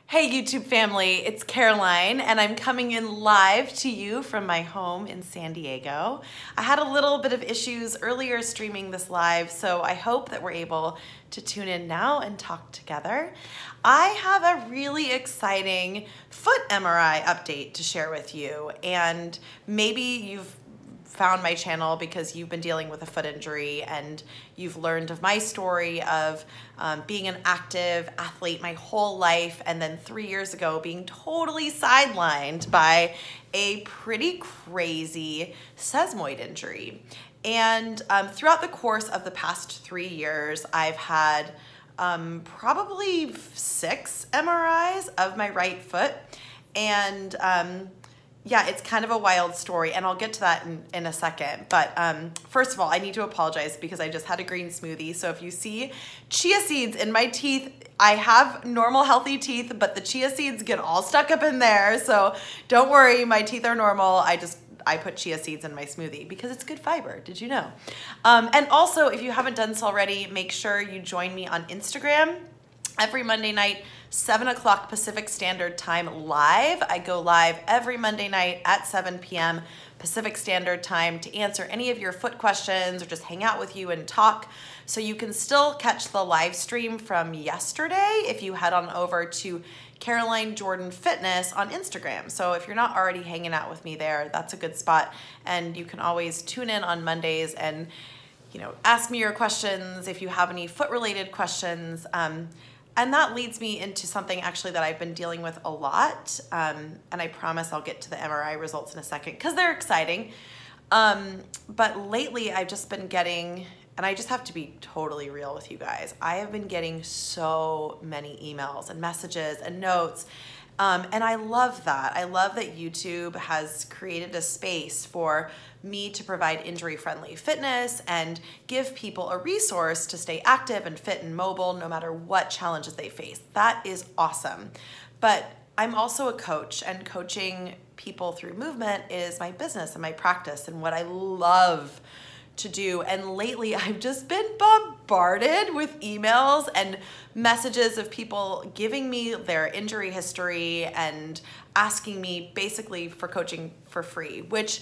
Hey YouTube family, it's Caroline and I'm coming in live to you from my home in San Diego. I had a little bit of issues earlier streaming this live, so I hope that we're able to tune in now and talk together. I have a really exciting foot MRI update to share with you, and maybe you've found my channel because you've been dealing with a foot injury and you've learned of my story of being an active athlete my whole life, and then 3 years ago being totally sidelined by a pretty crazy sesamoid injury. And throughout the course of the past 3 years, I've had probably 6 MRIs of my right foot. And yeah, it's kind of a wild story, and I'll get to that in a second. But first of all, I need to apologize because I just had a green smoothie. So if you see chia seeds in my teeth, I have normal healthy teeth, but the chia seeds get all stuck up in there. So don't worry, my teeth are normal. I put chia seeds in my smoothie because it's good fiber. Did you know? And also, if you haven't done so already, make sure you join me on Instagram every Monday night, 7 o'clock Pacific Standard Time live. I go live every Monday night at 7 p.m. Pacific Standard Time to answer any of your foot questions or just hang out with you and talk. So you can still catch the live stream from yesterday if you head on over to Caroline Jordan Fitness on Instagram. So if you're not already hanging out with me there, that's a good spot. And you can always tune in on Mondays and ask me your questions if you have any foot-related questions. And that leads me into something actually that I've been dealing with a lot. And I promise I'll get to the MRI results in a second because they're exciting. But lately I've just been getting, and I just have to be totally real with you guys, I have been getting so many emails and messages and notes. And I love that. I love that YouTube has created a space for me to provide injury-friendly fitness and give people a resource to stay active and fit and mobile no matter what challenges they face. That is awesome. But I'm also a coach, and coaching people through movement is my business and my practice and what I love to do. And lately I've just been bombarded with emails and messages of people giving me their injury history and asking me basically for coaching for free, which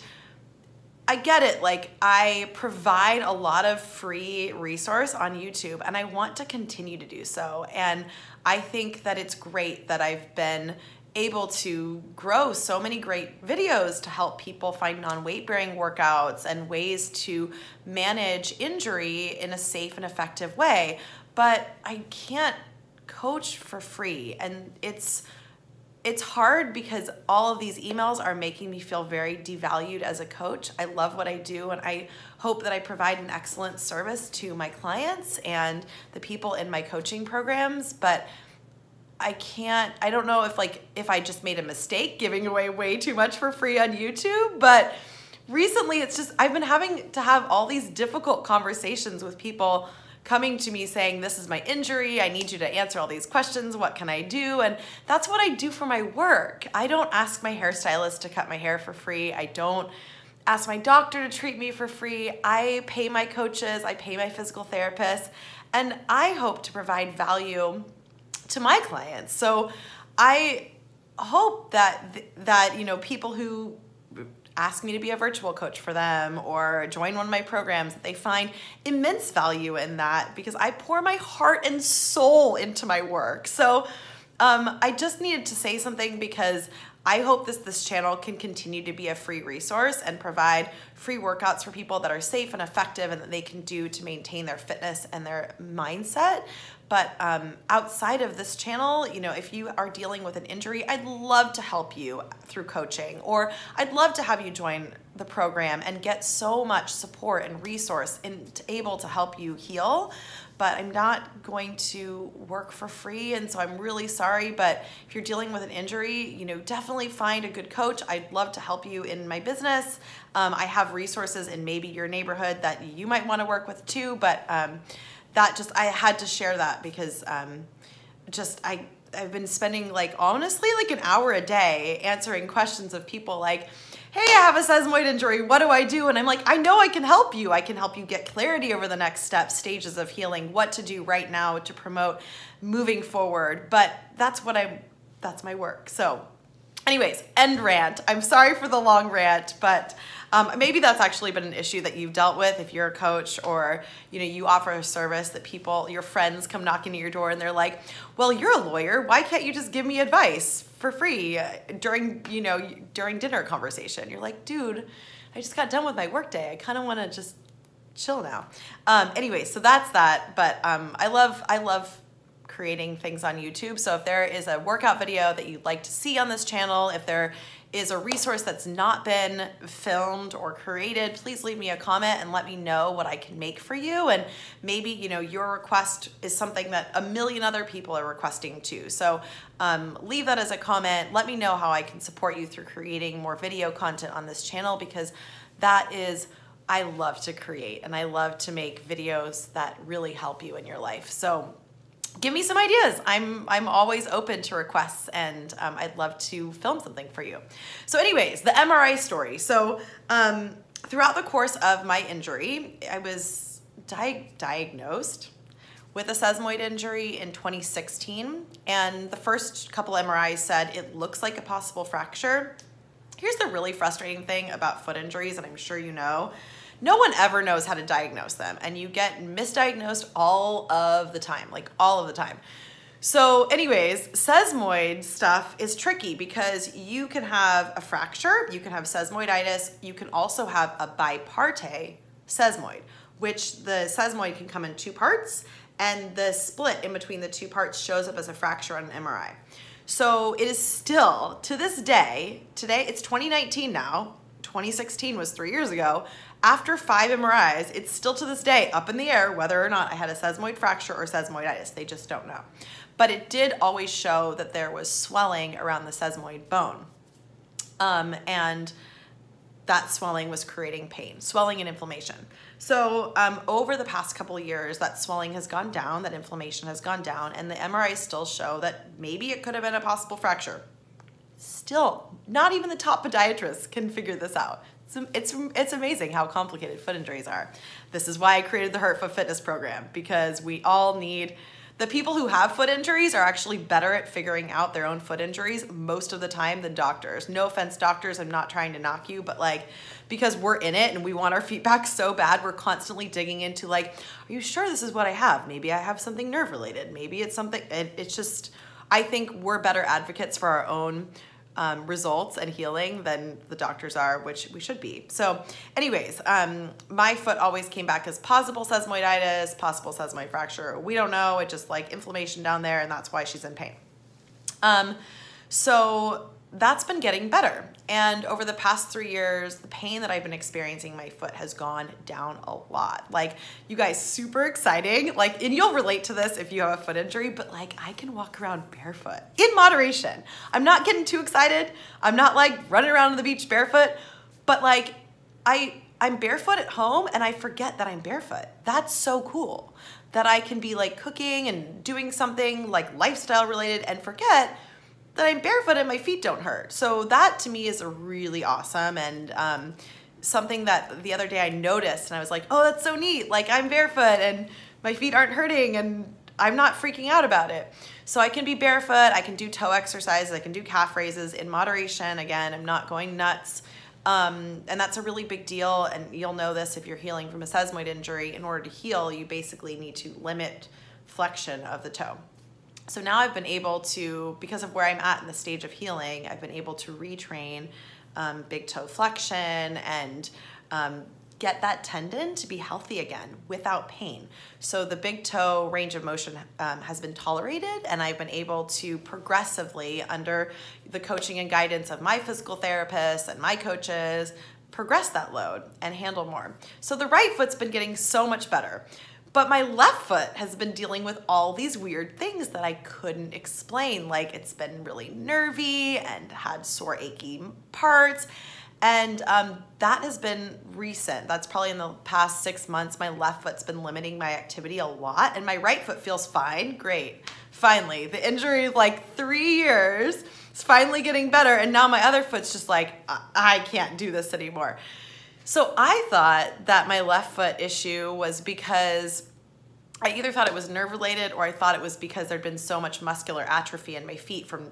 I get it. Like, I provide a lot of free resource on YouTube and I want to continue to do so. And I think that it's great that I've been able to grow so many great videos to help people find non-weight bearing workouts and ways to manage injury in a safe and effective way. But I can't coach for free. And it's hard because all of these emails are making me feel very devalued as a coach. I love what I do, and I hope that I provide an excellent service to my clients and the people in my coaching programs, but I don't know if I just made a mistake giving away way too much for free on YouTube, but recently I've been having to have all these difficult conversations with people coming to me saying, this is my injury, I need you to answer all these questions, what can I do? And that's what I do for my work. I don't ask my hairstylist to cut my hair for free. I don't ask my doctor to treat me for free. I pay my coaches, I pay my physical therapists, and I hope to provide value to my clients. So I hope that people who ask me to be a virtual coach for them or join one of my programs, that they find immense value in that, because I pour my heart and soul into my work. So I just needed to say something because I hope this channel can continue to be a free resource and provide free workouts for people that are safe and effective and that they can do to maintain their fitness and their mindset. But outside of this channel, if you are dealing with an injury, I'd love to help you through coaching, or I'd love to have you join the program and get so much support and resource and able to help you heal. But I'm not going to work for free, and so I'm really sorry. But if you're dealing with an injury, definitely find a good coach. I'd love to help you in my business. I have resources in maybe your neighborhood that you might want to work with too, but I had to share that because I've been spending honestly an hour a day answering questions of people like, hey, I have a sesamoid injury, what do I do? And I'm like, I know I can help you. I can help you get clarity over the next steps, stages of healing, what to do right now to promote moving forward. But that's what that's my work. So anyways, end rant. I'm sorry for the long rant, but maybe that's actually been an issue that you've dealt with if you're a coach, or you offer a service that your friends come knocking at your door and they're like, well, you're a lawyer. Why can't you just give me advice for free during dinner conversation? You're like, dude, I just got done with my workday. I kind of want to just chill now. Anyway, so that's that. But I love creating things on YouTube. So if there is a workout video that you'd like to see on this channel, if there is a resource that's not been filmed or created, please leave me a comment and let me know what I can make for you. And maybe, your request is something that a million other people are requesting too. So leave that as a comment. Let me know how I can support you through creating more video content on this channel, because I love to create and I love to make videos that really help you in your life. So give me some ideas. I'm always open to requests, and I'd love to film something for you. So anyways, the MRI story. So throughout the course of my injury, I was diagnosed with a sesamoid injury in 2016. And the first couple MRIs said it looks like a possible fracture. Here's the really frustrating thing about foot injuries, and I'm sure you know. No one ever knows how to diagnose them, and you get misdiagnosed all of the time, like all of the time. So anyways, sesamoid stuff is tricky because you can have a fracture, you can have sesamoiditis, you can also have a bipartite sesamoid, which the sesamoid can come in two parts, and the split in between the two parts shows up as a fracture on an MRI. So it is still, to this day, today it's 2019 now, 2016 was 3 years ago. After 5 MRIs, it's still to this day up in the air whether or not I had a sesamoid fracture or sesamoiditis. They just don't know. But it did always show that there was swelling around the sesamoid bone. And that swelling was creating pain, swelling and inflammation. So over the past couple of years, that swelling has gone down, that inflammation has gone down, and the MRIs still show that maybe it could have been a possible fracture. Still, not even the top podiatrists can figure this out. It's amazing how complicated foot injuries are. This is why I created the Hurt Foot Fitness program, because we all need, the people who have foot injuries are actually better at figuring out their own foot injuries most of the time than doctors. No offense, doctors, I'm not trying to knock you, but because we're in it and we want our feet back so bad, we're constantly digging into are you sure this is what I have? Maybe I have something nerve related. Maybe it's something, it's just, I think we're better advocates for our own results and healing than the doctors are, which we should be. So anyways, my foot always came back as possible sesamoiditis, possible sesamoid fracture. We don't know. It just inflammation down there, and that's why she's in pain. So that's been getting better. And over the past 3 years, the pain that I've been experiencing in my foot has gone down a lot. You guys, super exciting. And you'll relate to this if you have a foot injury, but I can walk around barefoot in moderation. I'm not getting too excited. I'm not running around on the beach barefoot, but I'm barefoot at home and I forget that I'm barefoot. That's so cool that I can be cooking and doing something lifestyle related and forget that I'm barefoot and my feet don't hurt. So that to me is really awesome, and something that the other day I noticed and I was like, oh, that's so neat. I'm barefoot and my feet aren't hurting and I'm not freaking out about it. So I can be barefoot, I can do toe exercises, I can do calf raises in moderation. Again, I'm not going nuts. And that's a really big deal, and you'll know this if you're healing from a sesamoid injury. In order to heal, you basically need to limit flexion of the toe. So now I've been able to, because of where I'm at in the stage of healing, I've been able to retrain big toe flexion and get that tendon to be healthy again without pain. So the big toe range of motion has been tolerated, and I've been able to progressively, under the coaching and guidance of my physical therapists and my coaches, progress that load and handle more. So the right foot's been getting so much better. But my left foot has been dealing with all these weird things that I couldn't explain. It's been really nervy and had sore achy parts. And that has been recent. That's probably in the past 6 months. My left foot's been limiting my activity a lot, and my right foot feels fine. Great. Finally, the injury, 3 years, is finally getting better. And now my other foot's just I can't do this anymore. So I thought that my left foot issue was because I either thought it was nerve related, or I thought it was because there'd been so much muscular atrophy in my feet from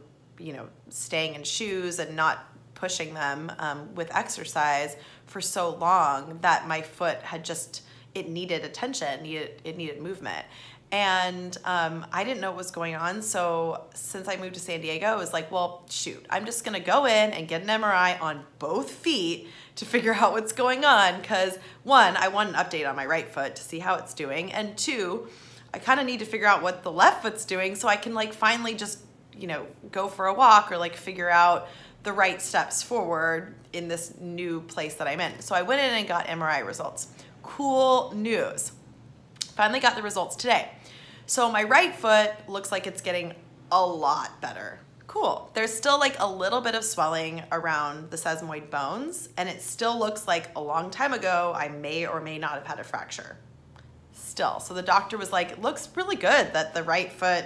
staying in shoes and not pushing them with exercise for so long that my foot had it needed attention, it needed movement. And I didn't know what was going on. So since I moved to San Diego, I was like, well, shoot, I'm just gonna go in and get an MRI on both feet to figure out what's going on. Because one, I want an update on my right foot to see how it's doing. And two, I kind of need to figure out what the left foot's doing so I can like finally just, go for a walk or like figure out the right steps forward in this new place that I'm in. So I went in and got MRI results. Cool news. Finally got the results today. So my right foot looks like it's getting a lot better. Cool. There's still like a little bit of swelling around the sesamoid bones, and it still looks like a long time ago I may or may not have had a fracture. Still. So the doctor was like, it looks really good that the right foot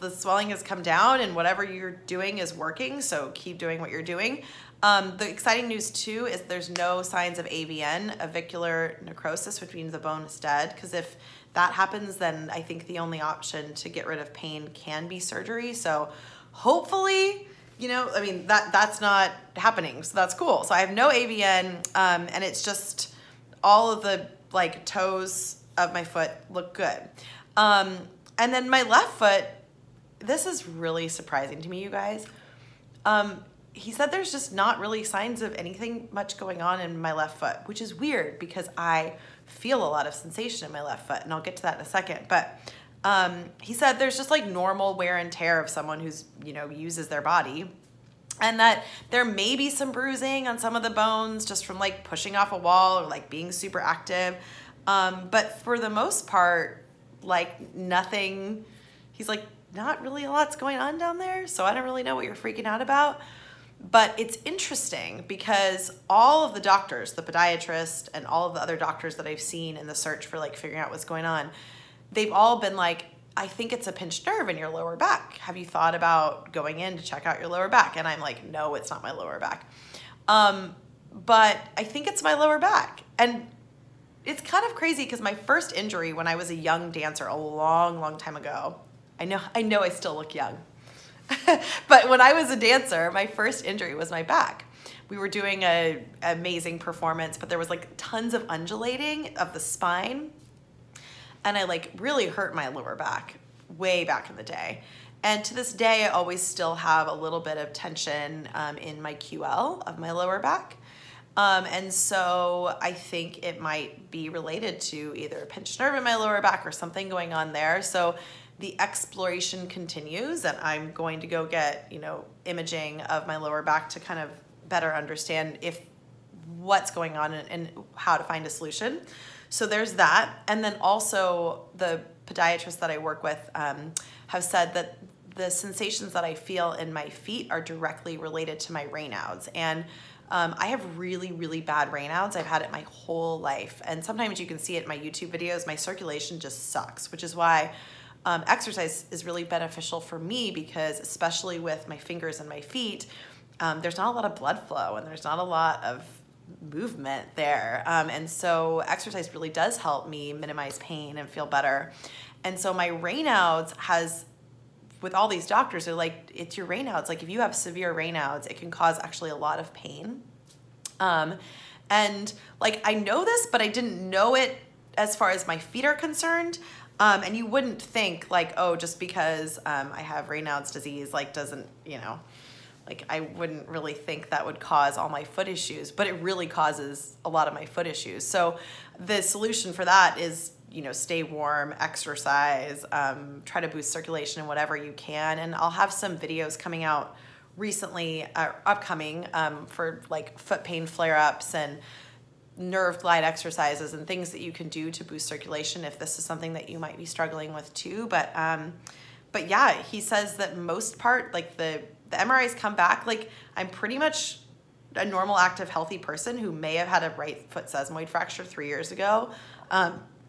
the swelling has come down and whatever you're doing is working, so keep doing what you're doing. The exciting news too is there's no signs of AVN, avicularis necrosis, which means the bone is dead, because if that happens, then I think the only option to get rid of pain can be surgery. So hopefully, that's not happening, so that's cool. So I have no AVN, and it's just all of the like toes of my foot look good. And then my left foot, this is really surprising to me, you guys. He said there's just not really signs of anything much going on in my left foot, which is weird because I feel a lot of sensation in my left foot, and I'll get to that in a second. But he said there's just like normal wear and tear of someone who's, uses their body, and that there may be some bruising on some of the bones just from like pushing off a wall or like being super active. But for the most part, like nothing, he's like, not really a lot's going on down there, so I don't really know what you're freaking out about. But it's interesting because all of the doctors, the podiatrist and all of the other doctors that I've seen in the search for like figuring out what's going on, they've all been like, I think it's a pinched nerve in your lower back. Have you thought about going in to check out your lower back? And I'm like, no, it's not my lower back. But I think it's my lower back. And it's kind of crazy because my first injury when I was a young dancer a long, long time ago, I know I still look young, but when I was a dancer, my first injury was my back. We were doing an amazing performance, but there was like tons of undulating of the spine, and I like really hurt my lower back way back in the day. And to this day, I always still have a little bit of tension in my QL of my lower back. And so I think it might be related to either a pinched nerve in my lower back or something going on there. So the exploration continues, and I'm going to go get, imaging of my lower back to kind of better understand what's going on and how to find a solution. So there's that. And then also the podiatrists that I work with have said that the sensations that I feel in my feet are directly related to my Raynaud's. And I have really, really bad Raynaud's. I've had it my whole life. And sometimes you can see it in my YouTube videos. My circulation just sucks, which is why exercise is really beneficial for me, because especially with my fingers and my feet, there's not a lot of blood flow and there's not a lot of movement there. And so exercise really does help me minimize pain and feel better. And so my Raynaud's with all these doctors, they're like, it's your Raynaud's. Like if you have severe Raynaud's, it can cause actually a lot of pain. And like, I know this, but I didn't know it as far as my feet are concerned. And you wouldn't think like, oh, just because I have Raynaud's disease, like doesn't, like I wouldn't really think that would cause all my foot issues, but it really causes a lot of my foot issues. So the solution for that is, stay warm, exercise, try to boost circulation in whatever you can. And I'll have some videos coming out recently, upcoming, for like foot pain flare-ups and nerve glide exercises and things that you can do to boost circulation if this is something that you might be struggling with too. But yeah, he says that most part, like the MRIs come back, like I'm pretty much a normal, active, healthy person who may have had a right foot sesamoid fracture 3 years ago.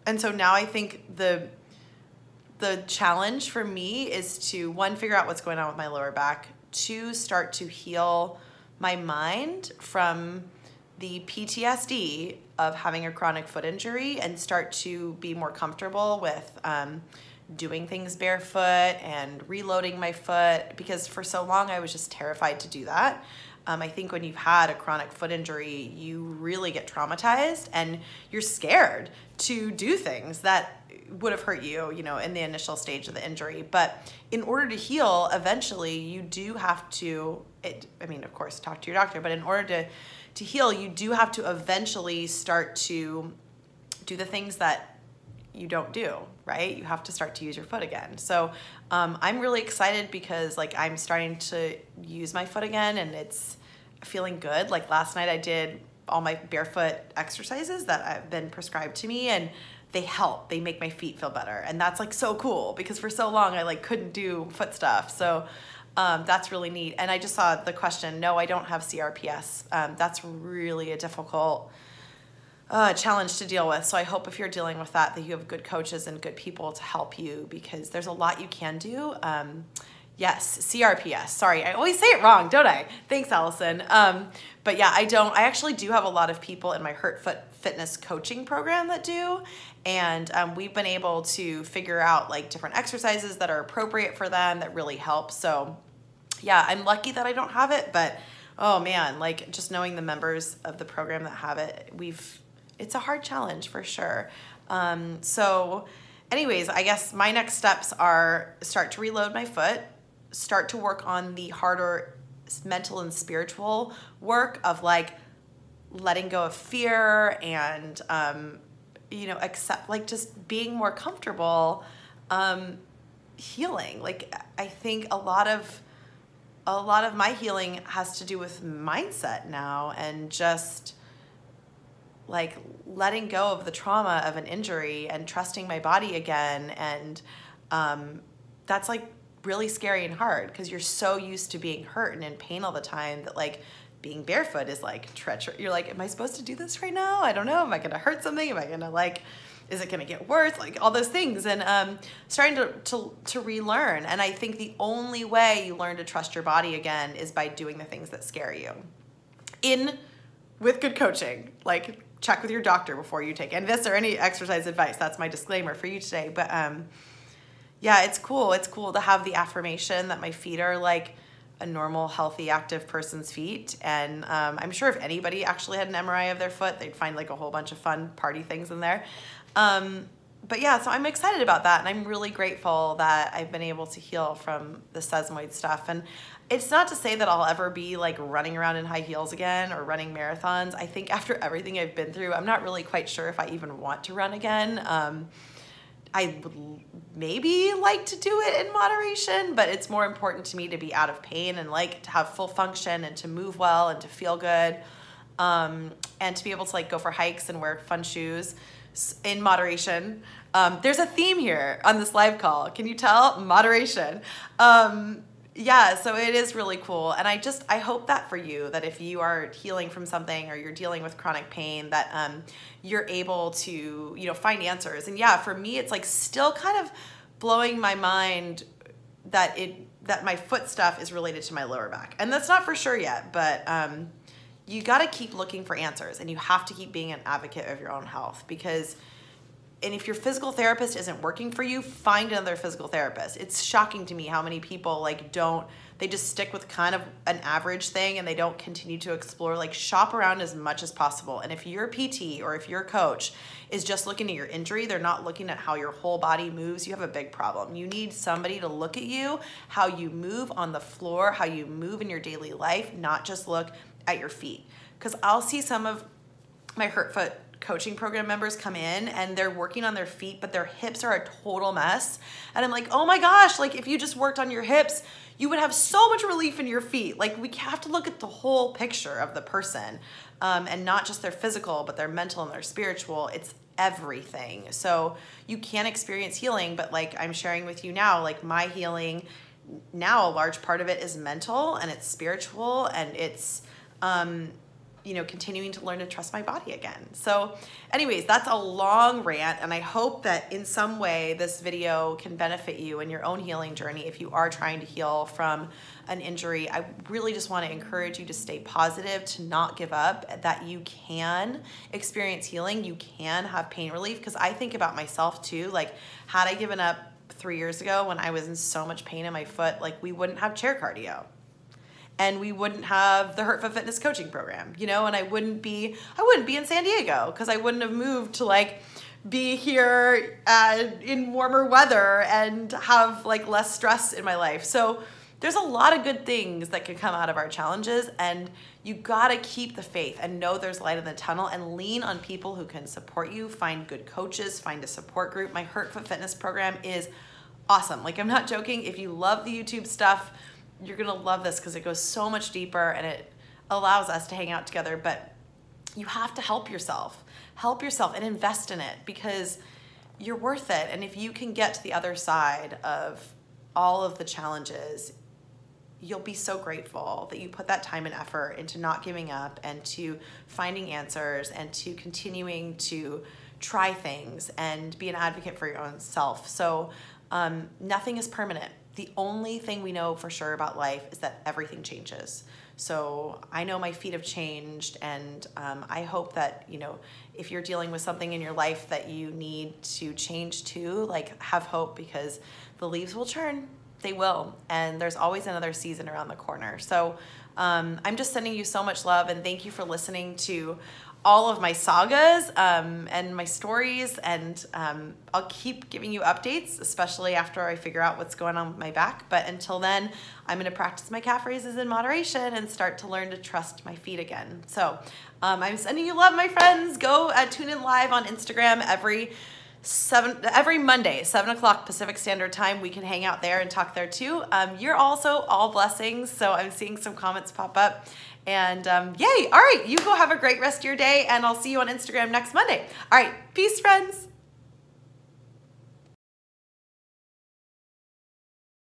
And so now I think the challenge for me is to, one, figure out what's going on with my lower back, two, start to heal my mind from the PTSD of having a chronic foot injury and start to be more comfortable with doing things barefoot and reloading my foot, because for so long I was just terrified to do that. I think when you've had a chronic foot injury, you really get traumatized and you're scared to do things that would have hurt you, you know, in the initial stage of the injury. But in order to heal, eventually you do have to, I mean, of course, talk to your doctor, but in order to heal, you do have to eventually start to do the things that you don't do, right? You have to start to use your foot again. So I'm really excited because like I'm starting to use my foot again and it's feeling good. Like last night I did all my barefoot exercises that have been prescribed to me, and they help. They make my feet feel better. And that's like so cool because for so long I like couldn't do foot stuff. So that's really neat. And I just saw the question, no, I don't have CRPS. That's really a difficult challenge to deal with. So I hope if you're dealing with that you have good coaches and good people to help you, because there's a lot you can do. Yes, CRPS. Sorry, I always say it wrong, don't I? Thanks, Allison. But yeah, I actually do have a lot of people in my Hurt Foot Fitness coaching program that do. And we've been able to figure out like different exercises that are appropriate for them that really help. So yeah, I'm lucky that I don't have it, but oh man, like just knowing the members of the program that have it, it's a hard challenge for sure. So anyways, I guess my next steps are start to reload my foot, start to work on the harder mental and spiritual work of like letting go of fear and, you know, accept, like just being more comfortable, healing. Like I think a lot of my healing has to do with mindset now, and just like letting go of the trauma of an injury and trusting my body again. And that's like really scary and hard because you're so used to being hurt and in pain all the time that like being barefoot is like treacherous. You're like, am I supposed to do this right now? I don't know. Am I going to hurt something? Am I going to like, is it going to get worse? Like all those things. And starting to relearn. And I think the only way you learn to trust your body again is by doing the things that scare you with good coaching. Like check with your doctor before you take any of this or any exercise advice. That's my disclaimer for you today. But yeah, it's cool. It's cool to have the affirmation that my feet are like a normal, healthy, active person's feet. And I'm sure if anybody actually had an MRI of their foot, they'd find like a whole bunch of fun party things in there. But yeah, so I'm excited about that. And I'm really grateful that I've been able to heal from the sesamoid stuff. And it's not to say that I'll ever be like running around in high heels again or running marathons. I think after everything I've been through, I'm not really quite sure if I even want to run again. I would maybe like to do it in moderation, but it's more important to me to be out of pain and like to have full function and to move well and to feel good, and to be able to like go for hikes and wear fun shoes in moderation. There's a theme here on this live call. Can you tell? Moderation. Yeah, so it is really cool. And I hope that for you, that if you are healing from something or you're dealing with chronic pain, that you're able to, you know, find answers. And yeah, for me, it's like still kind of blowing my mind that my foot stuff is related to my lower back. And that's not for sure yet, but you got to keep looking for answers, and you have to keep being an advocate of your own health, because and if your physical therapist isn't working for you, find another physical therapist. It's shocking to me how many people like they just stick with kind of an average thing and they don't continue to explore. Like shop around as much as possible. And if your PT or if your coach is just looking at your injury, they're not looking at how your whole body moves, you have a big problem. You need somebody to look at you, how you move on the floor, how you move in your daily life, not just look at your feet. Because I'll see some of my Hurt Foot coaching program members come in and they're working on their feet, but their hips are a total mess. And I'm like, oh my gosh, like if you just worked on your hips, you would have so much relief in your feet. Like we have to look at the whole picture of the person, and not just their physical, but their mental and their spiritual. It's everything. So you can experience healing, but like I'm sharing with you now, like my healing now, a large part of it is mental and it's spiritual, and it's, you know, continuing to learn to trust my body again. So anyways, that's a long rant, and I hope that in some way this video can benefit you in your own healing journey if you are trying to heal from an injury. I really just want to encourage you to stay positive, to not give up, that you can experience healing, you can have pain relief, because I think about myself too, like had I given up 3 years ago when I was in so much pain in my foot, like we wouldn't have chair cardio. And we wouldn't have the Hurt Foot Fitness coaching program, you know, and I wouldn't be in San Diego because I wouldn't have moved to like be here in warmer weather and have like less stress in my life. So there's a lot of good things that can come out of our challenges, and you gotta keep the faith and know there's light in the tunnel and lean on people who can support you, find good coaches, find a support group. My Hurt Foot Fitness program is awesome. Like, I'm not joking. If you love the YouTube stuff, you're gonna love this because it goes so much deeper and it allows us to hang out together. But you have to help yourself and invest in it because you're worth it. And if you can get to the other side of all of the challenges, you'll be so grateful that you put that time and effort into not giving up and to finding answers and to continuing to try things and be an advocate for your own self. So nothing is permanent. The only thing we know for sure about life is that everything changes. So I know my feet have changed, and I hope that, you know, if you're dealing with something in your life that you need to change too, like, have hope, because the leaves will turn. They will, and there's always another season around the corner. So I'm just sending you so much love, and thank you for listening to all of my sagas and my stories, and I'll keep giving you updates, especially after I figure out what's going on with my back. But until then, I'm gonna practice my calf raises in moderation and start to learn to trust my feet again. So I'm sending you love, my friends. Go tune in live on Instagram every Monday, 7 o'clock Pacific Standard Time. We can hang out there and talk there too. You're also all blessings, so I'm seeing some comments pop up. And yay, all right, you go have a great rest of your day, and I'll see you on Instagram next Monday. All right, peace, friends.